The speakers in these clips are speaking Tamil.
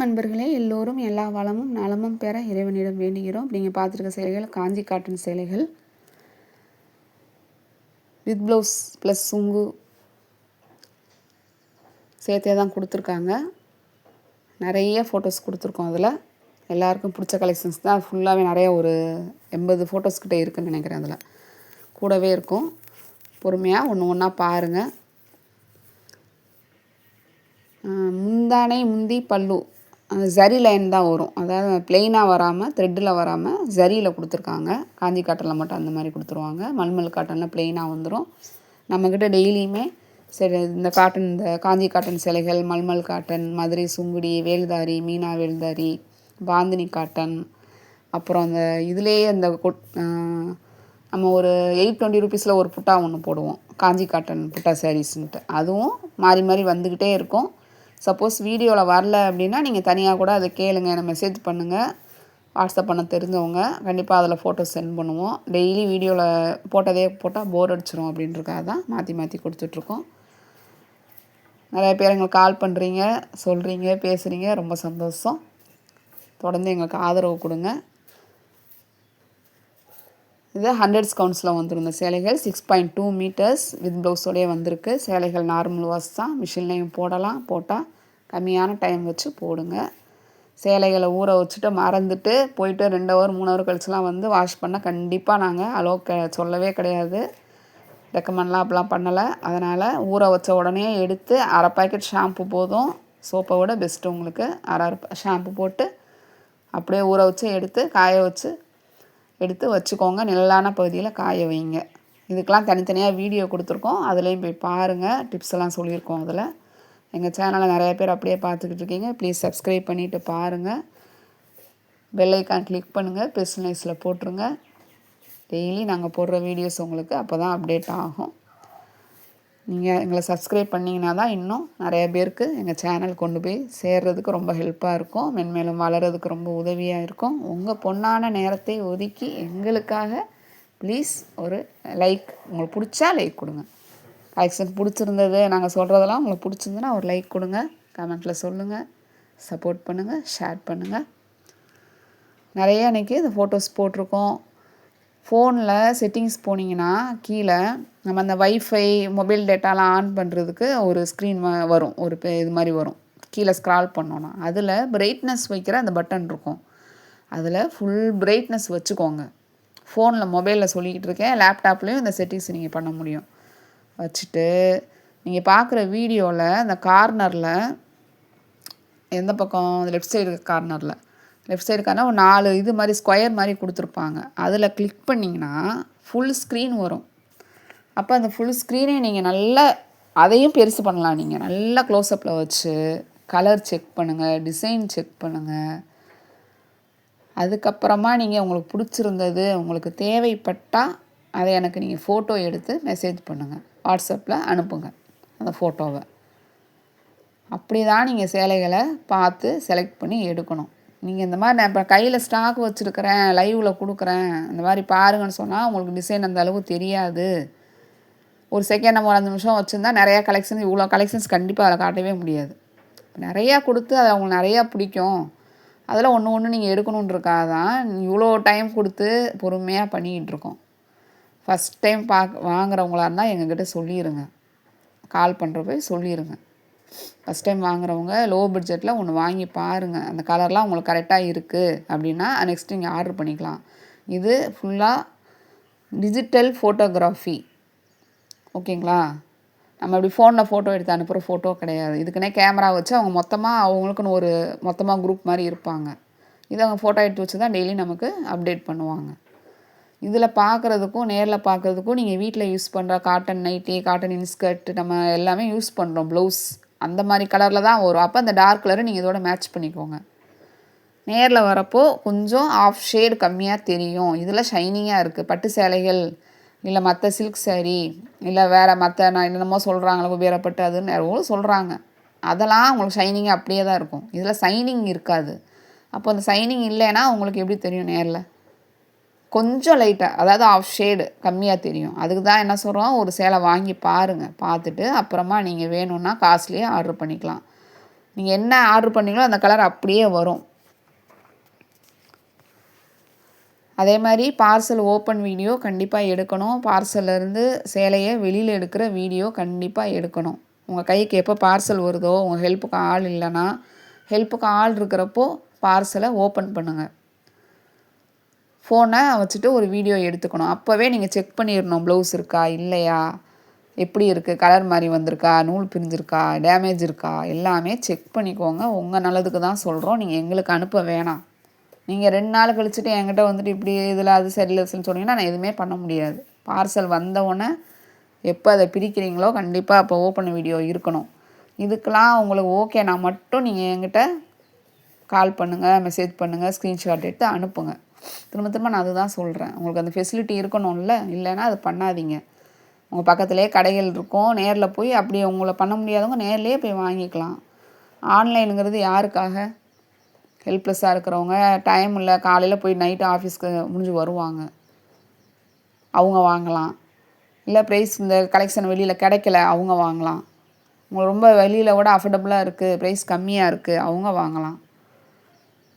வணக்கம் நண்பர்களே, எல்லோரும் எல்லா வளமும் நலமும் பெற இறைவனிடம் வேண்டுகிறோம். நீங்கள் பார்த்துருக்க சேலைகள் காஞ்சி காட்டன் சேலைகள் வித் ப்ளவுஸ் ப்ளஸ் சுங்கு சேர்த்தே தான் கொடுத்துருக்காங்க. நிறைய ஃபோட்டோஸ் கொடுத்துருக்கோம். அதில் எல்லாருக்கும் பிடிச்ச கலெக்ஷன்ஸ் தான். ஃபுல்லாகவே நிறைய ஒரு 80 ஃபோட்டோஸ் கிட்டே இருக்குதுன்னு நினைக்கிறேன். அதில் கூடவே இருக்கும். பொறுமையாக ஒன்று ஒன்றா பாருங்கள். முந்தானை முந்தி பல்லு ஜரி லைன் தான் வரும். அதாவது ப்ளெயினாக வராமல் த்ரெட்டில் வராமல் ஜரியில் கொடுத்துருக்காங்க. காஞ்சி காட்டனில் மட்டும் அந்த மாதிரி கொடுத்துருவாங்க. மல்மல் காட்டனில் ப்ளெயினாக வந்துடும். நம்மக்கிட்ட டெய்லியுமே சரி இந்த காஞ்சி காட்டன் சேலைகள், மல்மல் காட்டன், மதுரை சுங்குடி, வேல்தாரி, மீனா வேல்தாரி, பாந்தினி காட்டன், அப்புறம் அந்த இதுலேயே அந்த நம்ம ஒரு 820 ரூபீஸில் ஒரு புட்டா ஒன்று போடுவோம், காஞ்சி காட்டன் புட்டா சாரீஸ்ன்ட்டு. அதுவும் மாறி மாறி வந்துக்கிட்டே இருக்கும். சப்போஸ் வீடியோவில் வரல அப்படின்னா நீங்கள் தனியாக கூட அதை கேளுங்க, எனக்கு மெசேஜ் பண்ணுங்கள். வாட்ஸ்அப் பண்ண தெரிஞ்சவங்க கண்டிப்பாக அதில் ஃபோட்டோ சென்ட் பண்ணுவோம். டெய்லி வீடியோவில் போட்டதே போட்டால் போர் அடிச்சிடும் அப்படின்றக்காக தான் மாற்றி மாற்றி கொடுத்துட்ருக்கோம். நிறைய பேர் எங்களுக்கு கால் பண்ணுறீங்க, சொல்கிறீங்க, பேசுகிறீங்க. ரொம்ப சந்தோஷம். தொடர்ந்து எங்களுக்கு ஆதரவு கொடுங்க. இது 100 கவுண்ட்ஸில் வந்துருந்த சேலைகள் 6.2 மீட்டர்ஸ் வித் ப்ளவுஸோடையே வந்திருக்கு. சேலைகள் நார்மல் வாஷ் தான். மிஷின்லேயும் போடலாம். போட்டால் கம்மியான டைம் வச்சு போடுங்க. சேலைகளை ஊற வச்சுட்டு மறந்துட்டு போயிட்டு 2 ஹவர் 3 ஹவர் கழிச்சுலாம் வந்து வாஷ் பண்ணால் கண்டிப்பாக நாங்கள் சொல்லவே கிடையாது. ரெக்கமெண்ட்லாம் அப்படிலாம் பண்ணலை. அதனால் ஊற வச்ச உடனே எடுத்து அரை பாக்கெட் ஷாம்பு போதும். சோப்பை விட பெஸ்ட்டு உங்களுக்கு. அரை ஷாம்பு போட்டு அப்படியே ஊற வச்சு எடுத்து காய வச்சு எடுத்து வச்சுக்கோங்க. நிழலான பகுதியில் காய வைங்க. இதுக்கெலாம் தனித்தனியாக வீடியோ கொடுத்துருக்கோம். அதுலேயும் போய் பாருங்கள். டிப்ஸ் எல்லாம் சொல்லியிருக்கோம். அதில் எங்கள் சேனலை நிறைய பேர் அப்படியே பார்த்துக்கிட்டு இருக்கீங்க. ப்ளீஸ் சப்ஸ்கிரைப் பண்ணிவிட்டு பாருங்கள். பெல் ஐக்கான் கிளிக் பண்ணுங்கள். பெர்சனலைஸில் போட்டுருங்க. டெய்லி நாங்கள் போடுற வீடியோஸ் உங்களுக்கு அப்போ தான் அப்டேட் ஆகும். நீங்கள் எங்களை சப்ஸ்கிரைப் பண்ணிங்கன்னா தான் இன்னும் நிறைய பேருக்கு எங்கள் சேனல் கொண்டு போய் சேர்றதுக்கு ரொம்ப ஹெல்ப்பாக இருக்கும். மென்மேலும் வளர்கிறதுக்கு ரொம்ப உதவியாக இருக்கும். உங்கள் பொன்னான நேரத்தை ஒதுக்கி எங்களுக்காக ப்ளீஸ் ஒரு லைக், உங்களுக்கு பிடிச்சா லைக் கொடுங்க. கலெக்ஷன் பிடிச்சிருந்தது, நாங்கள் சொல்கிறதெல்லாம் உங்களுக்கு பிடிச்சிருந்துன்னா ஒரு லைக் கொடுங்க. கமெண்ட்டில் சொல்லுங்கள். சப்போர்ட் பண்ணுங்கள், ஷேர் பண்ணுங்கள். நிறைய இன்றைக்கி இந்த ஃபோட்டோஸ் போட்டிருக்கோம். ஃபோனில் செட்டிங்ஸ் போனீங்கன்னா கீழே நம்ம அந்த வைஃபை மொபைல் டேட்டாலாம் ஆன் பண்ணுறதுக்கு ஒரு ஸ்க்ரீன் வரும். ஒரு இது மாதிரி வரும். கீழே ஸ்க்ரால் பண்ணோன்னா அதில் பிரைட்னஸ் வைக்கிற அந்த பட்டன் இருக்கும். அதில் ஃபுல் பிரைட்னஸ் வச்சுக்கோங்க. ஃபோனில் மொபைலில் சொல்லிக்கிட்டு இருக்கேன். லேப்டாப்லேயும் இந்த செட்டிங்ஸ் நீங்கள் பண்ண முடியும். வச்சுட்டு நீங்கள் பார்க்குற வீடியோவில் இந்த கார்னரில் எந்த பக்கம் லெஃப்ட் சைடு கார்னரில் ஒரு 4 இது மாதிரி ஸ்கொயர் மாதிரி கொடுத்துருப்பாங்க. அதில் கிளிக் பண்ணிங்கன்னா ஃபுல் ஸ்க்ரீன் வரும். அப்போ அந்த ஃபுல் ஸ்க்ரீனே நீங்கள் நல்லா அதையும் பெருசு பண்ணலாம். நீங்கள் நல்லா க்ளோஸ்அப்பில் வச்சு கலர் செக் பண்ணுங்கள், டிசைன் செக் பண்ணுங்கள். அதுக்கப்புறமா நீங்கள் உங்களுக்கு பிடிச்சிருந்தது, உங்களுக்கு தேவைப்பட்டால் அதை எனக்கு நீங்கள் ஃபோட்டோ எடுத்து மெசேஜ் பண்ணுங்கள். வாட்ஸ்அப்பில் அனுப்புங்க அந்த ஃபோட்டோவை. அப்படி தான் நீங்கள் சேலைகளை பார்த்து செலக்ட் பண்ணி எடுக்கணும். நீங்கள் இந்த மாதிரி நான் இப்போ கையில் ஸ்டாக் வச்சுருக்கிறேன், லைவில் கொடுக்குறேன், இந்த மாதிரி பாருங்கன்னு சொன்னால் உங்களுக்கு டிசைன் அந்த அளவுக்கு தெரியாது. ஒரு செகண்ட் நம்ம ஒரு 5 நிமிஷம் வச்சுருந்தா நிறையா கலெக்ஷன்ஸ், இவ்வளோ கலெக்ஷன்ஸ் கண்டிப்பாக அதில் காட்டவே முடியாது. நிறையா கொடுத்து அது அவங்களுக்கு நிறையா பிடிக்கும். அதில் ஒன்று நீங்கள் எடுக்கணுன்றக்காக தான் இவ்வளோ டைம் கொடுத்து பொறுமையாக பண்ணிக்கிட்டு இருக்கோம். ஃபஸ்ட் டைம் வாங்குறவங்களா இருந்தால் எங்ககிட்ட சொல்லிடுங்க. கால் பண்ணுறப்ப சொல்லிடுங்க. ஃபஸ்ட் டைம் வாங்குறவங்க லோ பட்ஜெட்டில் ஒன்று வாங்கி பாருங்கள். அந்த கலர்லாம் உங்களுக்கு கரெக்டாக இருக்குது அப்படின்னா நெக்ஸ்ட் நீங்கள் ஆர்டர் பண்ணிக்கலாம். இது ஃபுல்லாக டிஜிட்டல் ஃபோட்டோகிராஃபி. ஓகேங்களா? நம்ம இப்படி ஃபோனில் ஃபோட்டோ எடுத்து அனுப்புகிற ஃபோட்டோ கிடையாது. இதுக்குன்னே கேமரா வச்சு அவங்க அவங்களுக்குன்னு ஒரு குரூப் மாதிரி இருப்பாங்க. இதை அவங்க ஃபோட்டோ எடுத்து வச்சு தான் டெய்லி நமக்கு அப்டேட் பண்ணுவாங்க. இதில் பார்க்குறதுக்கும் நேரில் பார்க்குறதுக்கும் நீங்கள் வீட்டில் யூஸ் பண்ணுற காட்டன் நைட்டி, காட்டன் இன்ஸ்கர்ட் நம்ம எல்லாமே யூஸ் பண்ணுறோம். ப்ளவுஸ் அந்த மாதிரி கலரில் தான் வரும். அப்போ அந்த டார்க் கலரை நீங்கள் இதோட மேட்ச் பண்ணிக்கோங்க. நேரில் வரப்போ கொஞ்சம் ஆஃப் ஷேடு கம்மியாக தெரியும். இதில் ஷைனிங்காக இருக்குது. பட்டு சேலைகள் இல்லை மற்ற சில்க் சாரீ இல்லை வேறு மற்ற நான் என்னென்னமோ சொல்கிறாங்களோ வேறப்பட்டு அதுன்னு எவ்வளோ சொல்கிறாங்க. அதெல்லாம் உங்களுக்கு ஷைனிங்காக அப்படியே தான் இருக்கும். இதில் ஷைனிங் இருக்காது. அப்போ அந்த ஷைனிங் இல்லைன்னா உங்களுக்கு எப்படி தெரியும்? நேரில் கொஞ்சம் லைட்டாக, அதாவது ஆஃப் ஷேடு கம்மியாக தெரியும். அதுக்கு தான் என்ன சொல்கிறோம், ஒரு சேலை வாங்கி பாருங்கள். பார்த்துட்டு அப்புறமா நீங்கள் வேணும்னா காஸ்ட்லியாக ஆர்டர் பண்ணிக்கலாம். நீங்கள் என்ன ஆர்டர் பண்ணீங்களோ அந்த கலர் அப்படியே வரும். அதே மாதிரி பார்சல் ஓப்பன் வீடியோ கண்டிப்பாக எடுக்கணும். பார்சல்லேருந்து சேலையை வெளியில் எடுக்கிற வீடியோ கண்டிப்பாக எடுக்கணும். உங்கள் கைக்கு எப்போ பார்சல் வருதோ, உங்கள் ஹெல்ப்புக்கு ஆள் இல்லைன்னா, ஹெல்ப்புக்கு ஆள் இருக்கிறப்போ பார்சலை ஓப்பன் பண்ணுங்கள். ஃபோனை வச்சுட்டு ஒரு வீடியோ எடுத்துக்கணும். அப்போவே நீங்கள் செக் பண்ணிடணும், ப்ளவுஸ் இருக்கா இல்லையா, எப்படி இருக்குது, கலர் மாதிரி வந்திருக்கா, நூல் பிரிஞ்சிருக்கா, டேமேஜ் இருக்கா, எல்லாமே செக் பண்ணிக்கோங்க. உங்கள் நல்லதுக்கு தான் சொல்கிறோம். நீங்கள் எங்களுக்கு அனுப்ப வேணாம். நீங்கள் 2 நாள் கழிச்சுட்டு என்கிட்ட வந்துட்டு இப்படி இதில் அது சரியில்லைன்னு சொன்னீங்கன்னா நான் எதுவுமே பண்ண முடியாது. பார்சல் வந்தவுடனே எப்போ அதை பிரிக்கிறீங்களோ கண்டிப்பாக அப்போ ஓப்பன் வீடியோ இருக்கணும். இதுக்கெலாம் உங்களுக்கு ஓகேனா மட்டும் நீங்கள் என்கிட்ட கால் பண்ணுங்கள், மெசேஜ் பண்ணுங்கள், ஸ்க்ரீன்ஷாட் எடுத்து அனுப்புங்க. திரும்ப திரும்ப நான் அதுதான் சொல்கிறேன். உங்களுக்கு அந்த ஃபெசிலிட்டி இருக்கணும்ல, இல்லைன்னா அது பண்ணாதீங்க. உங்கள் பக்கத்துலேயே கடைகள் இருக்கும், நேரில் போய் அப்படி உங்களை பண்ண முடியாதவங்க நேர்லேயே போய் வாங்கிக்கலாம். ஆன்லைனுங்கிறது யாருக்காக? ஹெல்ப்லெஸ்ஸாக இருக்கிறவங்க, டைம் இல்லை, காலையில் போய் நைட்டு ஆஃபீஸ்க்கு முடிஞ்சு வருவாங்க, அவங்க வாங்கலாம். இல்லை ப்ரைஸ் இந்த கலெக்ஷன் வெளியில் கிடைக்கல, அவங்க வாங்கலாம். உங்களுக்கு ரொம்ப வெளியில் கூட அஃபோர்டபுளாக இருக்குது, ப்ரைஸ் கம்மியாக இருக்குது, அவங்க வாங்கலாம்.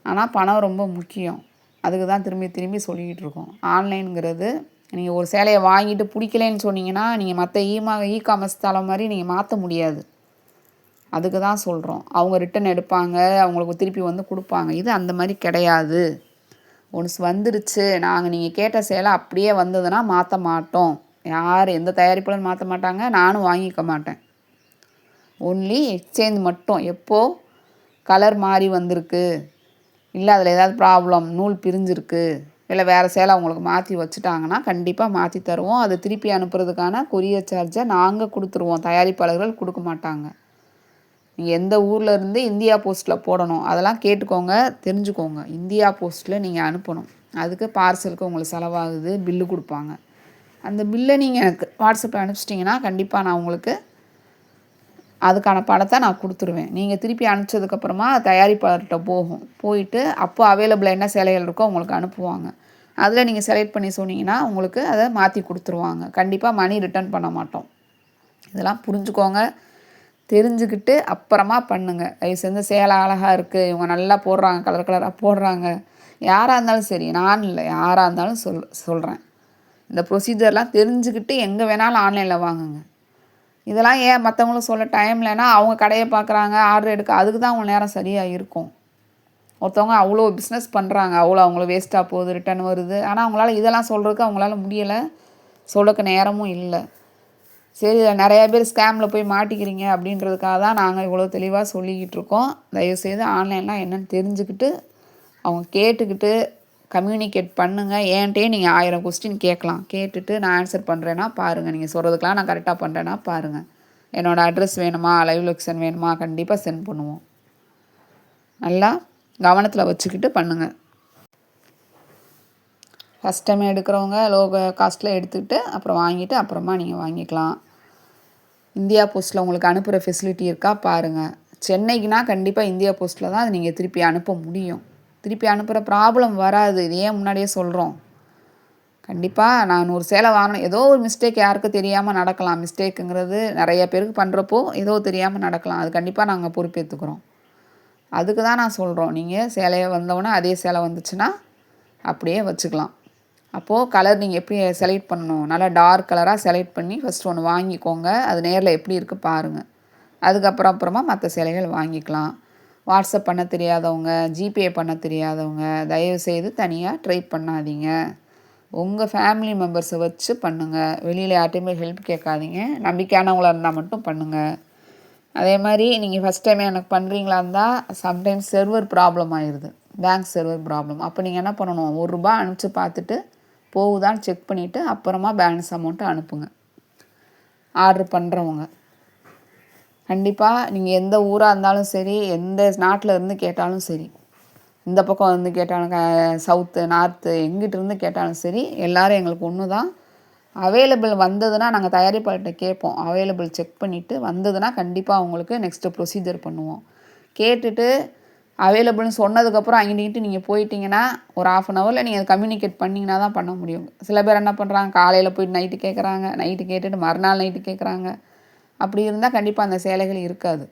ஆனால் பணம் ரொம்ப முக்கியம். அதுக்கு தான் திரும்பி திரும்பி சொல்லிக்கிட்டு இருக்கோம். ஆன்லைனுங்கிறது நீங்கள் ஒரு சேலையை வாங்கிட்டு பிடிக்கலன்னு சொன்னீங்கன்னா நீங்கள் மற்ற இ-காமர்ஸ் தளம் மாதிரி நீங்கள் மாற்ற முடியாது. அதுக்கு தான் சொல்கிறோம். அவங்க ரிட்டன் எடுப்பாங்க, அவங்களுக்கு திருப்பி வந்து கொடுப்பாங்க. இது அந்த மாதிரி கிடையாது. ஒன்ஸ் வந்துருச்சு, நாங்கள் நீங்கள் கேட்ட சேலை அப்படியே வந்ததுன்னா மாற்ற மாட்டோம். யார் எந்த தயாரிப்பாளரும் மாற்ற மாட்டாங்க, நானும் வாங்கிக்க மாட்டேன். ஒன்லி எக்ஸ்சேஞ்ச் மட்டும். எப்போது கலர் மாறி வந்திருக்கு, இல்லை அதில் ஏதாவது ப்ராப்ளம், நூல் பிரிஞ்சிருக்கு, இல்லை வேறு சேலை அவங்களுக்கு மாற்றி வச்சுட்டாங்கன்னா கண்டிப்பாக மாற்றி தருவோம். அதை திருப்பி அனுப்புறதுக்கான கொரியர் சார்ஜை நாங்கள் கொடுத்துருவோம், தயாரிப்பாளர்கள் கொடுக்க மாட்டாங்க. நீங்கள் எந்த ஊரில் இருந்து இந்தியா போஸ்ட்டில் போடணும் அதெல்லாம் கேட்டுக்கோங்க, தெரிஞ்சுக்கோங்க. இந்தியா போஸ்ட்டில் நீங்கள் அனுப்பணும். அதுக்கு பார்சலுக்கு உங்களுக்கு செலவாகுது, பில்லு கொடுப்பாங்க. அந்த பில்லை நீங்கள் எனக்கு வாட்ஸ்அப்பில் அனுப்பிச்சிட்டிங்கன்னா கண்டிப்பாக நான் உங்களுக்கு அதுக்கான பணத்தை நான் கொடுத்துருவேன். நீங்கள் திருப்பி அனுப்பிச்சதுக்கப்புறமா தயாரிப்பாளர்கிட்ட போயிட்டு அப்போ அவைலபிளாக என்ன சேலைகள் இருக்கோ உங்களுக்கு அனுப்புவாங்க. அதில் நீங்கள் செலக்ட் பண்ணி சொன்னீங்கன்னா உங்களுக்கு அதை மாற்றி கொடுத்துருவாங்க. கண்டிப்பாக மணி ரிட்டர்ன் பண்ண மாட்டோம். இதெல்லாம் புரிஞ்சுக்கோங்க, தெரிஞ்சுக்கிட்டு அப்புறமா பண்ணுங்கள். தயவு செஞ்சு சேலை அழகாக இருக்குது, இவங்க நல்லா போடுறாங்க, கலர் கலராக போடுறாங்க, யாராக இருந்தாலும் சரி, நான் இல்லை யாராக இருந்தாலும் சொல்கிறேன். இந்த ப்ரொசீஜர்லாம் தெரிஞ்சுக்கிட்டு எங்கே வேணாலும் ஆன்லைனில் வாங்குங்க. இதெல்லாம் ஏன் மற்றவங்களும் சொல்ல டைம் இல்லைன்னா அவங்க கடையை பார்க்குறாங்க, ஆர்டர் எடுக்க, அதுக்கு தான் அவங்க நேரம் சரியாக இருக்கும். ஒருத்தவங்க அவ்வளோ பிஸ்னஸ் பண்ணுறாங்க, அவ்வளோ அவங்களுக்கு வேஸ்ட்டாக போகுது, ரிட்டர்ன் வருது. ஆனால் அவங்களால இதெல்லாம் சொல்கிறதுக்கு அவங்களால முடியலை, சொல்லக்கு நேரமும் இல்லை. சரி, நிறையா பேர் ஸ்கேமில் போய் மாட்டிக்கிறீங்க அப்படின்றதுக்காக தான் நாங்கள் இவ்வளோ தெளிவாக சொல்லிக்கிட்டு இருக்கோம். தயவுசெய்து ஆன்லைன்லாம் என்னென்னு தெரிஞ்சுக்கிட்டு அவங்க கேட்டுக்கிட்டு கம்யூனிகேட் பண்ணுங்கள். ஏன்ட்டே நீங்கள் 1000 கொஸ்டின் கேட்கலாம், கேட்டுட்டு நான் ஆன்சர் பண்ணுறேன்னா பாருங்கள். நீங்கள் சொல்கிறதுக்கெலாம் நான் கரெக்டாக பண்ணுறேன்னா பாருங்கள். என்னோடய அட்ரஸ் வேணுமா, லைவ் லொக்கேஷன் வேணுமா, கண்டிப்பாக சென்ட் பண்ணுவோம். நல்லா கவனத்தில் வச்சுக்கிட்டு பண்ணுங்கள். ஃபஸ்ட் டைம் எடுக்கிறவங்க லோ காஸ்ட்டில் எடுத்துக்கிட்டு அப்புறம் வாங்கிட்டு அப்புறமா நீங்கள் வாங்கிக்கலாம். இந்தியா போஸ்ட்டில் உங்களுக்கு அனுப்புகிற ஃபெசிலிட்டி இருக்கா பாருங்கள். சென்னைக்குனா கண்டிப்பாக இந்தியா போஸ்ட்டில் தான் நீங்கள் திருப்பி அனுப்ப முடியும். திருப்பி அனுப்புகிற ப்ராப்ளம் வராது. இது ஏன் முன்னாடியே சொல்கிறோம். கண்டிப்பாக நான் ஒரு சேலை வாங்கினேன், ஏதோ ஒரு மிஸ்டேக் யாருக்கு தெரியாமல் நடக்கலாம். மிஸ்டேக்குங்கிறது நிறைய பேருக்கு பண்ணுறப்போ ஏதோ தெரியாமல் நடக்கலாம். அது கண்டிப்பாக நாங்கள் பொறுப்பேற்றுக்கிறோம். அதுக்கு தான் நான் சொல்கிறோம். நீங்கள் சேலையை வந்தோடனே அதே சேலை வந்துச்சுன்னா அப்படியே வச்சுக்கலாம். அப்போது கலர் நீங்கள் எப்படி செலக்ட் பண்ணணும், நல்லா டார்க் கலராக செலக்ட் பண்ணி ஃபஸ்ட் ஒன்று வாங்கிக்கோங்க. அது நேரில் எப்படி இருக்குது பாருங்கள். அதுக்கப்புறமா மற்ற சேலைகள் வாங்கிக்கலாம். வாட்ஸ்அப் பண்ண தெரியாதவங்க, ஜிபே பண்ண தெரியாதவங்க தயவுசெய்து தனியாக ட்ரை பண்ணாதீங்க. உங்கள் ஃபேமிலி மெம்பர்ஸை வச்சு பண்ணுங்கள். வெளியில் யார்ட்டையுமே ஹெல்ப் கேட்காதீங்க. நம்பிக்கையானவங்களாக இருந்தால் மட்டும் பண்ணுங்கள். அதே மாதிரி நீங்கள் ஃபஸ்ட் டைம் எனக்கு பண்ணுறீங்களா இருந்தால் சம்டைம்ஸ் சர்வர் ப்ராப்ளம் ஆயிடுது, பேங்க் சர்வர் ப்ராப்ளம். அப்போ நீங்கள் என்ன பண்ணணும், ₹1 அனுப்பிச்சு பார்த்துட்டு போகுதான்னு செக் பண்ணிவிட்டு அப்புறமா பேலன்ஸ் அமௌண்ட்டை அனுப்புங்க. ஆர்டர் பண்ணுறவங்க கண்டிப்பாக நீங்கள் எந்த ஊராக இருந்தாலும் சரி, எந்த நாட்டில் இருந்து கேட்டாலும் சரி, இந்த பக்கம் வந்து கேட்டாலும் சவுத்து நார்த்து எங்கிட்டிருந்து கேட்டாலும் சரி, எல்லோரும் எங்களுக்கு ஒன்று தான். அவைலபிள் வந்ததுன்னா நாங்கள் தயாரிப்பாளர்கிட்ட கேட்போம். அவைலபிள் செக் பண்ணிவிட்டு வந்ததுன்னா கண்டிப்பாக உங்களுக்கு நெக்ஸ்ட்டு ப்ரொசீஜர் பண்ணுவோம். கேட்டுட்டு அவைலபிள்னு சொன்னதுக்கப்புறம் அங்கிட்டு நீங்கள் போயிட்டீங்கன்னா ஒரு 1/2 ஹவரில் நீங்கள் கம்யூனிகேட் பண்ணிங்கன்னா தான் பண்ண முடியும். சில பேர் என்ன பண்ணுறாங்க, காலையில் போய்ட்டு நைட்டு கேட்குறாங்க, நைட்டு கேட்டுட்டு மறுநாள் நைட்டு கேட்குறாங்க. அப்படி இருந்தால் கண்டிப்பாக அந்த சேலைகள் இருக்காது.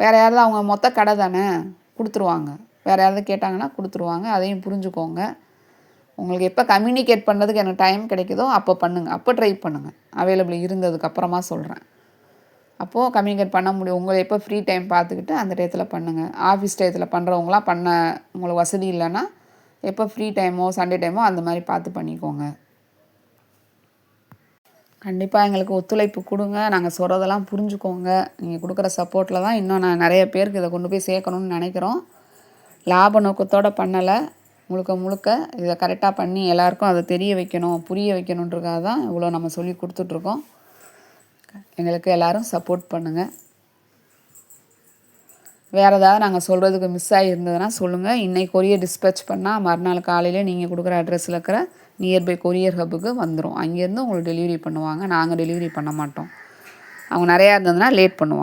வேறு யாராவது அவங்க மொத்த கடை தானே கொடுத்துருவாங்க. வேறு யாராவது கேட்டாங்கன்னா கொடுத்துருவாங்க. அதையும் புரிஞ்சுக்கோங்க. உங்களுக்கு எப்போ கம்யூனிகேட் பண்ணுறதுக்கு எனக்கு டைம் கிடைக்குதோ அப்போ பண்ணுங்கள். அப்போ ட்ரை பண்ணுங்கள். அவைலபிள் இருந்ததுக்கப்புறமா சொல்கிறேன். அப்போது கம்யூனிகேட் பண்ண முடியும். உங்களை எப்போ ஃப்ரீ டைம் பார்த்துக்கிட்டு அந்த டயத்தில் பண்ணுங்கள். ஆஃபீஸ் டயத்தில் பண்ணுறவங்களாம் உங்களுக்கு வசதி இல்லைன்னா எப்போ ஃப்ரீ டைமோ சண்டே டைமோ அந்த மாதிரி பார்த்து பண்ணிக்கோங்க. கண்டிப்பாக எங்களுக்கு ஒத்துழைப்பு கொடுங்க. நாங்கள் சொல்கிறதெல்லாம் புரிஞ்சுக்கோங்க. நீங்கள் கொடுக்குற சப்போர்ட்டில் தான் இன்னும் நான் நிறைய பேருக்கு இதை கொண்டு போய் சேர்க்கணுன்னு நினைக்கிறோம். லாப நோக்கத்தோடு பண்ணலை. முழுக்க முழுக்க இதை கரெக்டாக பண்ணி எல்லாேருக்கும் அதை தெரிய வைக்கணும், புரிய வைக்கணுன்றதுக்காக தான் இவ்வளோ நம்ம சொல்லி கொடுத்துட்ருக்கோம். எங்களுக்கு எல்லோரும் சப்போர்ட் பண்ணுங்கள். வேறு ஏதாவது நாங்கள் சொல்கிறதுக்கு மிஸ் ஆகியிருந்ததுன்னா சொல்லுங்கள். இன்றைக்கி கொரியர் டிஸ்பேச் பண்ணால் மறுநாள் காலையில் நீங்கள் கொடுக்குற அட்ரஸில் இருக்கிற நியர்பை கொரியர் ஹப்புக்கு வந்துடும். அங்கேருந்து உங்களுக்கு டெலிவரி பண்ணுவாங்க. நாங்கள் டெலிவரி பண்ண மாட்டோம். அவங்க நிறையா இருந்ததுன்னா லேட் பண்ணுவோம்.